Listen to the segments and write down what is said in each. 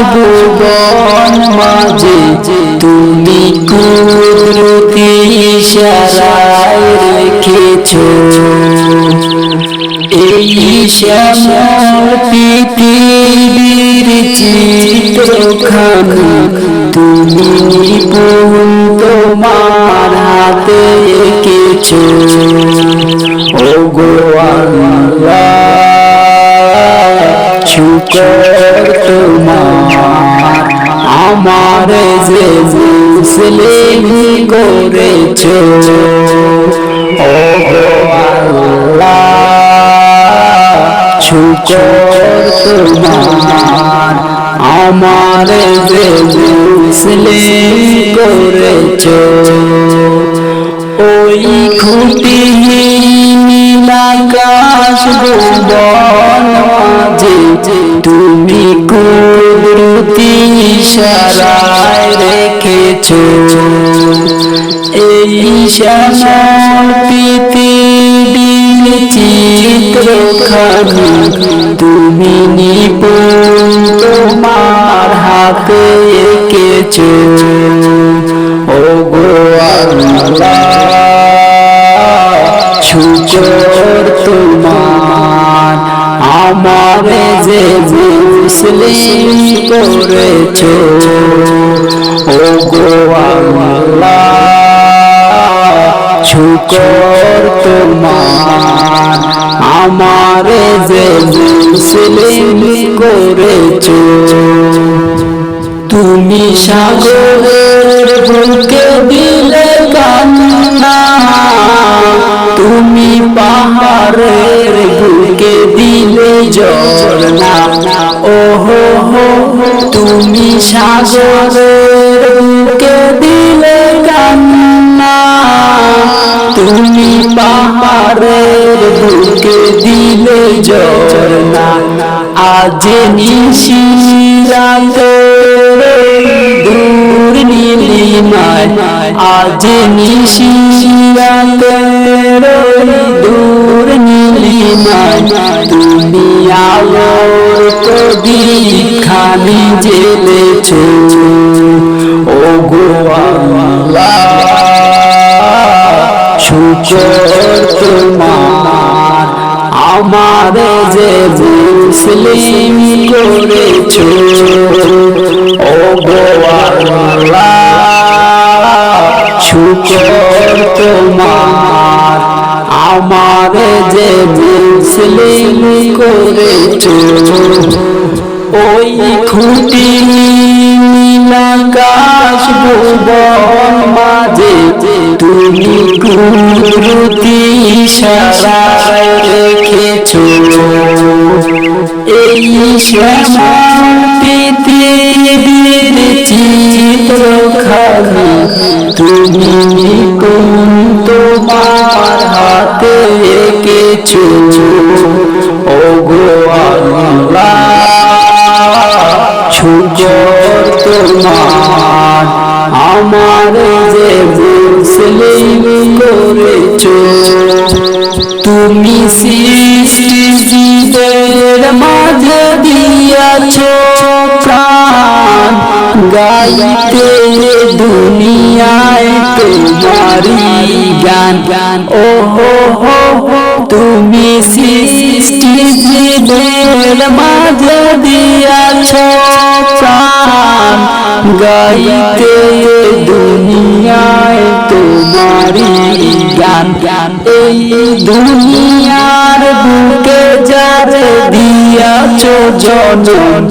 ভুবন মাঝে তুমি কুদরতি ইশারায় রেখেছো এই শ্যামল পৃথিবীর চিত্রখানি তুমি নিপুণ তোমার হাতে এঁকেছো ওগো আল্লাহ শুকর তোমার আমার যে মুসলিম করেছো ওগো আল্লাহ শুকর তোমার আমার যে মুসলিম করেছো ওই খুঁটিহীন আকাশ ভুবন মাঝে তুমি কুদরতি ইশারায় রেখেছো এই শ্যামল পৃথিবীর চিত্রখানি তুমি নিপুণ তোমার হাতে এঁকেছো ওগো আল্লাহ শুকর তোমার আমার যে মুসলিম করেছো ওগো আল্লাহ শুকর তোমার আমার যে মুসলিম করেছো তুমি সাগরের বুকে দিলে কান্না তুমি পাহাড়ের বুকে দিলে ঝরনা ওহো হো তুমি সাগরের বুকে দিলে কান্না তুমি পাহাড়ের বুকে দিলে ঝরনা আজ নিশিরাতে দূর নীলিমায় আজ নিশিরাতে দূর নীলিমায় তুমি আলোর প্রদীপ খানি জ্বেলেছো ওগো আল্লাহ শুকর তোমার আমার যে মুসলিম করেছো ওগো আল্লাহ শুকর তোমার আমার যে মুসলিম করেছো ওই খুঁটিহীন আকাশ ভুবন মাঝে তুমি কুদরতি ইশারায় রেখেছো এই শ্যামল পৃথিবীর চিত্রখানি তুমি নিপুণ তোমার হাতে এঁকেছো ওগো আল্লাহ শুকর তোমার আমার যে মুসলিম করেছো তুমি সৃষ্টির মাঝে দিয়াছো প্রাণ গাইতে দুনিয়ায় তোমারি গান গান ওহো হো তুমি সৃষ্টির মাঝে দিয়াছো প্রাণ গাইতে দুনিয়ায় তোমারি গান গান এই দুনিয়ার বুকে যারে দিয়াছো জনম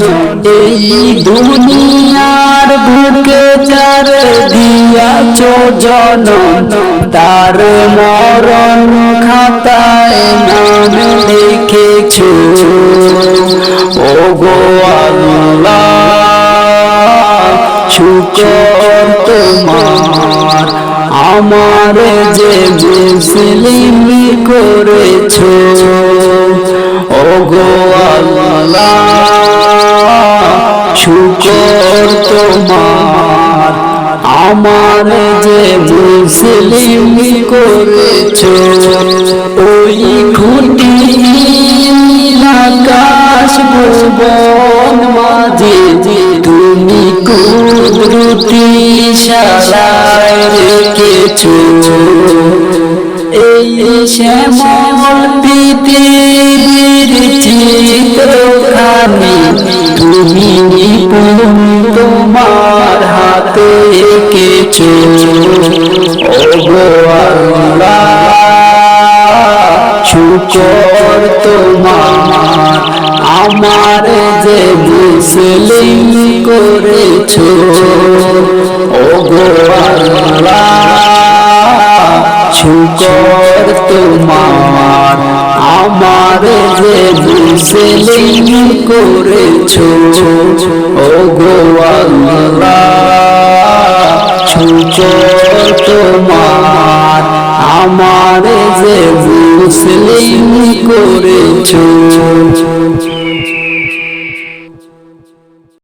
এই দুনিয়ার বুকে যারে দিয়াছো জনম তার মরণ খাতায় নাম লিখেছো ওগো আল্লাহ শুকর তোমার আমার যে মুসলিম করেছো ওগো আল্লাহ শুকর তোমার আমার যে মুসলিম করেছো ওই খুঁটিহীন আকাশ ভুবন মাঝে করেছো। এই শ্যামল পৃথিবীর চিত্রখানি তুমি নিপুণ তোমার হাতে এঁকেছো। ওগো আল্লাহ শুকর তোমার, আমার যে মুসলিম করেছো। ওগো আল্লাহ শুকর তোমার, আমার যে মুসলিম করেছো। ওগো আল্লাহ শুকর তোমার, আমার যে মুসলিম করেছো।